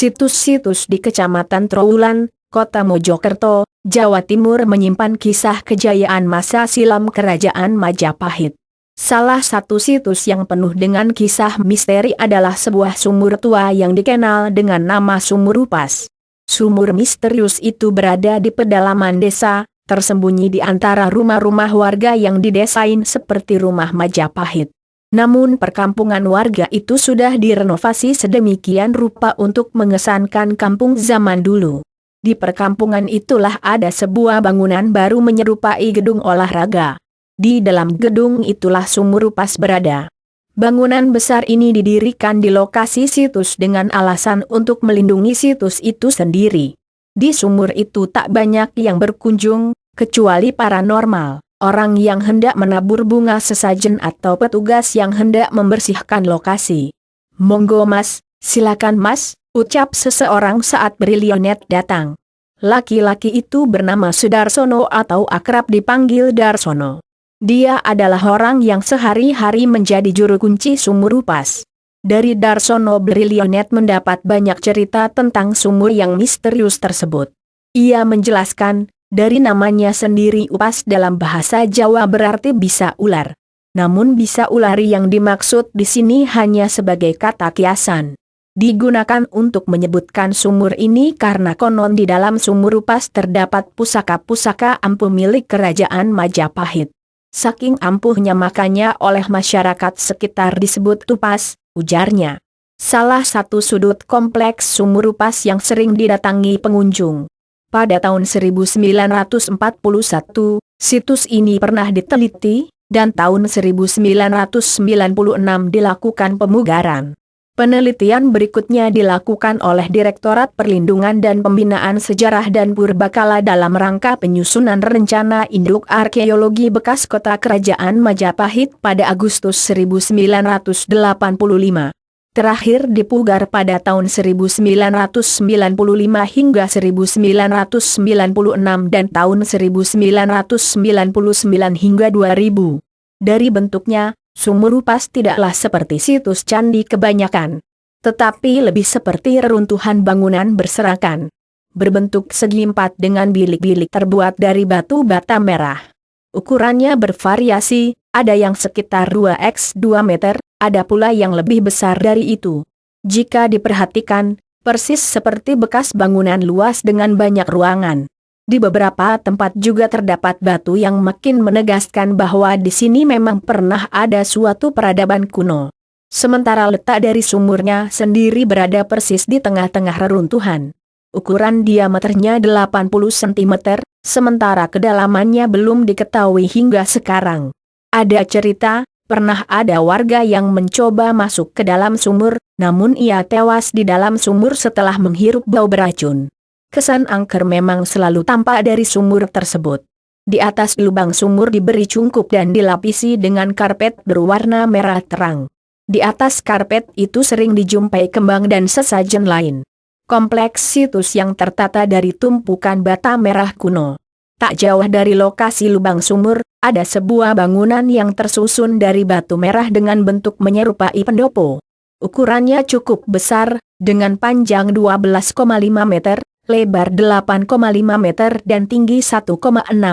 Situs-situs di Kecamatan Trowulan, Kota Mojokerto, Jawa Timur menyimpan kisah kejayaan masa silam Kerajaan Majapahit. Salah satu situs yang penuh dengan kisah misteri adalah sebuah sumur tua yang dikenal dengan nama Sumur Upas. Sumur misterius itu berada di pedalaman desa, tersembunyi di antara rumah-rumah warga yang didesain seperti rumah Majapahit. Namun perkampungan warga itu sudah direnovasi sedemikian rupa untuk mengesankan kampung zaman dulu. Di perkampungan itulah ada sebuah bangunan baru menyerupai gedung olahraga. Di dalam gedung itulah Sumur Upas berada. Bangunan besar ini didirikan di lokasi situs dengan alasan untuk melindungi situs itu sendiri. Di sumur itu tak banyak yang berkunjung, kecuali paranormal, orang yang hendak menabur bunga sesajen atau petugas yang hendak membersihkan lokasi. "Monggo Mas, silakan Mas," ucap seseorang saat Brilionet datang. Laki-laki itu bernama Sudarsono atau akrab dipanggil Darsono. Dia adalah orang yang sehari-hari menjadi juru kunci Sumur Upas. Dari Darsono Brilionet mendapat banyak cerita tentang sumur yang misterius tersebut. Ia menjelaskan, dari namanya sendiri Upas dalam bahasa Jawa berarti bisa ular. Namun bisa ular yang dimaksud di sini hanya sebagai kata kiasan. Digunakan untuk menyebutkan sumur ini karena konon di dalam Sumur Upas terdapat pusaka-pusaka ampuh milik Kerajaan Majapahit. Saking ampuhnya makanya oleh masyarakat sekitar disebut Upas, ujarnya. Salah satu sudut kompleks Sumur Upas yang sering didatangi pengunjung. Pada tahun 1941, situs ini pernah diteliti, dan tahun 1996 dilakukan pemugaran. Penelitian berikutnya dilakukan oleh Direktorat Perlindungan dan Pembinaan Sejarah dan Purbakala dalam rangka penyusunan rencana induk arkeologi bekas kota Kerajaan Majapahit pada Agustus 1985. Terakhir dipugar pada tahun 1995 hingga 1996 dan tahun 1999 hingga 2000. Dari bentuknya, Sumur Upas tidaklah seperti situs candi kebanyakan, tetapi lebih seperti reruntuhan bangunan berserakan. Berbentuk segi empat dengan bilik-bilik terbuat dari batu bata merah. Ukurannya bervariasi, ada yang sekitar 2x2 meter, ada pula yang lebih besar dari itu. Jika diperhatikan, persis seperti bekas bangunan luas dengan banyak ruangan. Di beberapa tempat juga terdapat batu yang makin menegaskan bahwa di sini memang pernah ada suatu peradaban kuno. Sementara letak dari sumurnya sendiri berada persis di tengah-tengah reruntuhan. Ukuran diameternya 80 cm, sementara kedalamannya belum diketahui hingga sekarang. Ada cerita, pernah ada warga yang mencoba masuk ke dalam sumur, namun ia tewas di dalam sumur setelah menghirup bau beracun. Kesan angker memang selalu tampak dari sumur tersebut. Di atas lubang sumur diberi cungkup dan dilapisi dengan karpet berwarna merah terang. Di atas karpet itu sering dijumpai kembang dan sesajen lain. Kompleks situs yang tertata dari tumpukan bata merah kuno. Tak jauh dari lokasi lubang sumur, ada sebuah bangunan yang tersusun dari batu merah dengan bentuk menyerupai pendopo. Ukurannya cukup besar, dengan panjang 12,5 meter, lebar 8,5 meter dan tinggi 1,6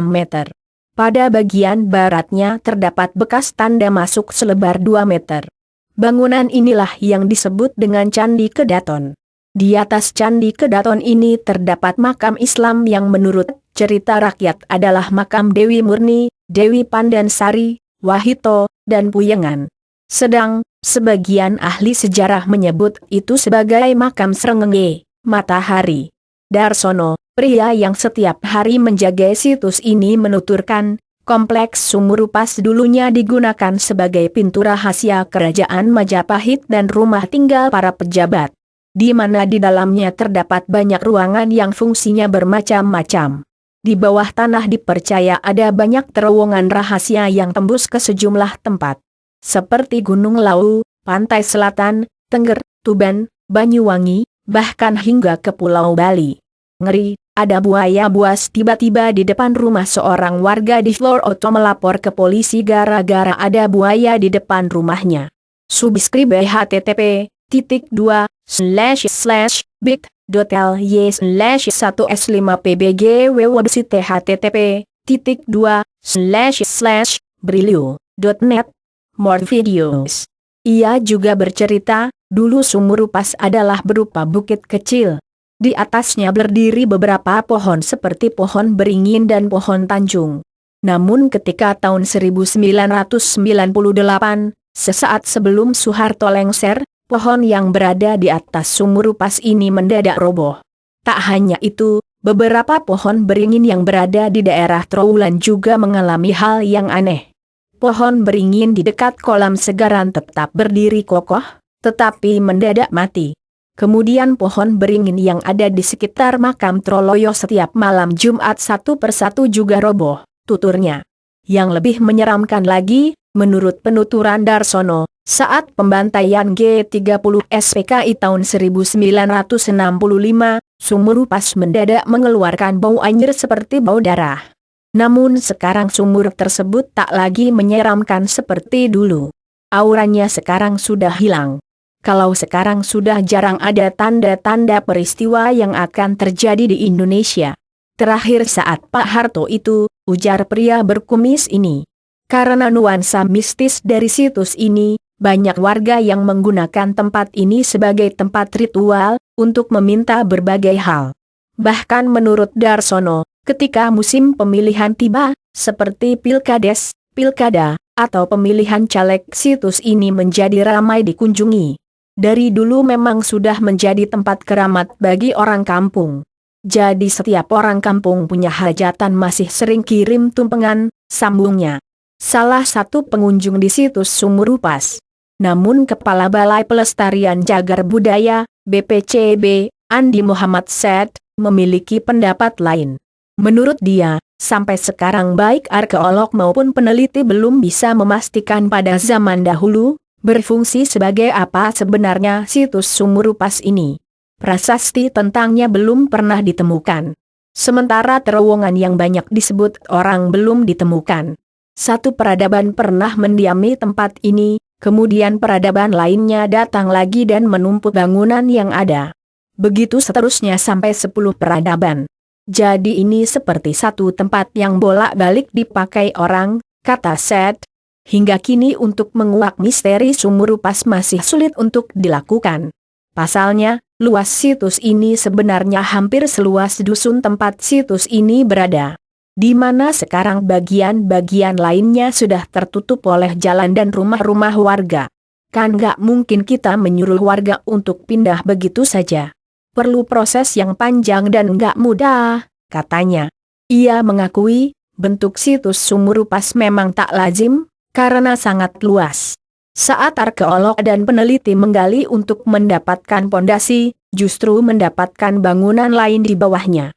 meter. Pada bagian baratnya terdapat bekas tanda masuk selebar 2 meter. Bangunan inilah yang disebut dengan Candi Kedaton. Di atas Candi Kedaton ini terdapat makam Islam yang menurut cerita rakyat adalah makam Dewi Murni, Dewi Pandansari, Wahito, dan Puyengan. Sedang, sebagian ahli sejarah menyebut itu sebagai makam Srengenge, Matahari. Darsono, pria yang setiap hari menjaga situs ini menuturkan, kompleks Sumur Upas dulunya digunakan sebagai pintu rahasia Kerajaan Majapahit dan rumah tinggal para pejabat. Di mana di dalamnya terdapat banyak ruangan yang fungsinya bermacam-macam. Di bawah tanah dipercaya ada banyak terowongan rahasia yang tembus ke sejumlah tempat. Seperti Gunung Lawu, Pantai Selatan, Tengger, Tuban, Banyuwangi, bahkan hingga ke Pulau Bali. Ngeri, ada buaya buas tiba-tiba di depan rumah seorang warga di Flor Oto melapor ke polisi gara-gara ada buaya di depan rumahnya. Subscribe http:// bit.ly/1s5pbgw/http://brilio.net. More videos. Ia juga bercerita, dulu Sumurupas adalah berupa bukit kecil. Di atasnya berdiri beberapa pohon seperti pohon beringin dan pohon tanjung. Namun ketika tahun 1998, sesaat sebelum Soeharto lengser, pohon yang berada di atas Sumurupas ini mendadak roboh. Tak hanya itu, beberapa pohon beringin yang berada di daerah Trowulan juga mengalami hal yang aneh. Pohon beringin di dekat kolam segaran tetap berdiri kokoh, tetapi mendadak mati. Kemudian pohon beringin yang ada di sekitar makam Troloyo setiap malam Jumat satu persatu juga roboh, tuturnya. Yang lebih menyeramkan lagi, menurut penuturan Darsono, saat pembantaian G30 SPKI tahun 1965, Sumurupas mendadak mengeluarkan bau anjir seperti bau darah. Namun sekarang sumur tersebut tak lagi menyeramkan seperti dulu. Auranya sekarang sudah hilang. Kalau sekarang sudah jarang ada tanda-tanda peristiwa yang akan terjadi di Indonesia. Terakhir saat Pak Harto itu, ujar pria berkumis ini. Karena nuansa mistis dari situs ini, banyak warga yang menggunakan tempat ini sebagai tempat ritual, untuk meminta berbagai hal. Bahkan menurut Darsono, ketika musim pemilihan tiba, seperti pilkades, pilkada, atau pemilihan caleg, situs ini menjadi ramai dikunjungi. Dari dulu memang sudah menjadi tempat keramat bagi orang kampung. Jadi setiap orang kampung punya hajatan masih sering kirim tumpengan, sambungnya. Salah satu pengunjung di situs Sumurupas. Namun Kepala Balai Pelestarian Cagar Budaya, BPCB, Andi Muhammad Said, memiliki pendapat lain. Menurut dia, sampai sekarang baik arkeolog maupun peneliti belum bisa memastikan pada zaman dahulu, berfungsi sebagai apa sebenarnya situs Sumurupas ini. Prasasti tentangnya belum pernah ditemukan. Sementara terowongan yang banyak disebut orang belum ditemukan. Satu peradaban pernah mendiami tempat ini, kemudian peradaban lainnya datang lagi dan menumpuk bangunan yang ada. Begitu seterusnya sampai 10 peradaban. Jadi ini seperti satu tempat yang bolak-balik dipakai orang, kata Seth. Hingga kini untuk menguak misteri Sumurupas masih sulit untuk dilakukan. Pasalnya, luas situs ini sebenarnya hampir seluas dusun tempat situs ini berada. Di mana sekarang bagian-bagian lainnya sudah tertutup oleh jalan dan rumah-rumah warga. Kan gak mungkin kita menyuruh warga untuk pindah begitu saja. Perlu proses yang panjang dan gak mudah, katanya. Ia mengakui, bentuk situs Sumurupas memang tak lazim, karena sangat luas. Saat arkeolog dan peneliti menggali untuk mendapatkan pondasi, justru mendapatkan bangunan lain di bawahnya.